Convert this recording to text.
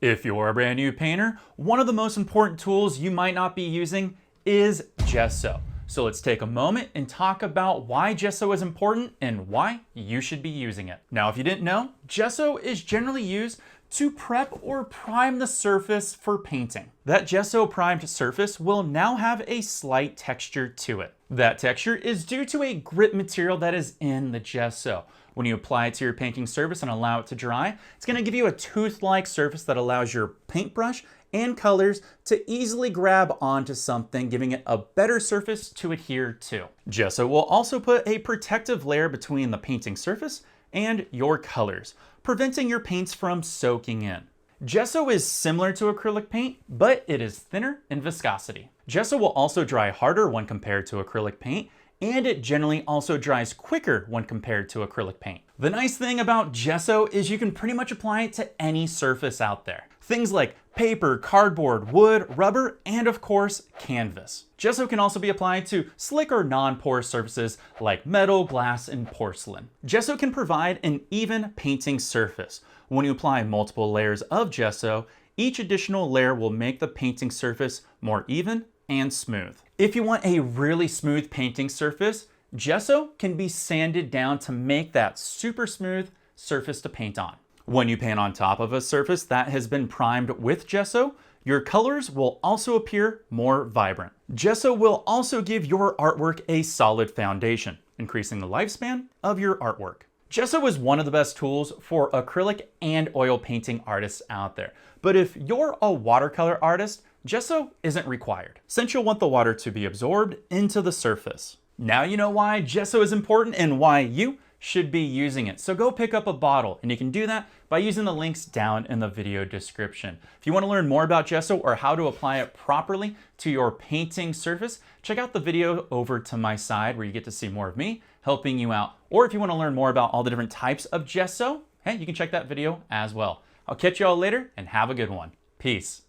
If you're a brand new painter, one of the most important tools you might not be using is Gesso. So let's take a moment and talk about why Gesso is important and why you should be using it. Now, if you didn't know, Gesso is generally used to prep or prime the surface for painting. That Gesso primed surface will now have a slight texture to it. That texture is due to a grit material that is in the Gesso. When you apply it to your painting surface and allow it to dry, it's going to give you a tooth-like surface that allows your paintbrush and colors to easily grab onto something, giving it a better surface to adhere to. Gesso will also put a protective layer between the painting surface and your colors, preventing your paints from soaking in. Gesso is similar to acrylic paint, but it is thinner in viscosity. Gesso will also dry harder when compared to acrylic paint, and it generally also dries quicker when compared to acrylic paint. The nice thing about Gesso is you can pretty much apply it to any surface out there. Things like paper, cardboard, wood, rubber, and of course, canvas. Gesso can also be applied to slick or non-porous surfaces like metal, glass, and porcelain. Gesso can provide an even painting surface. When you apply multiple layers of Gesso, each additional layer will make the painting surface more even and smooth. If you want a really smooth painting surface, Gesso can be sanded down to make that super smooth surface to paint on. When you paint on top of a surface that has been primed with Gesso, your colors will also appear more vibrant. Gesso will also give your artwork a solid foundation, increasing the lifespan of your artwork. Gesso is one of the best tools for acrylic and oil painting artists out there. But if you're a watercolor artist, Gesso isn't required, since you'll want the water to be absorbed into the surface. Now you know why Gesso is important and why you should be using it. So go pick up a bottle, and you can do that by using the links down in the video description. If you want to learn more about Gesso or how to apply it properly to your painting surface, check out the video over to my side where you get to see more of me helping you out. Or if you want to learn more about all the different types of Gesso, hey, you can check that video as well. I'll catch you all later and have a good one. Peace.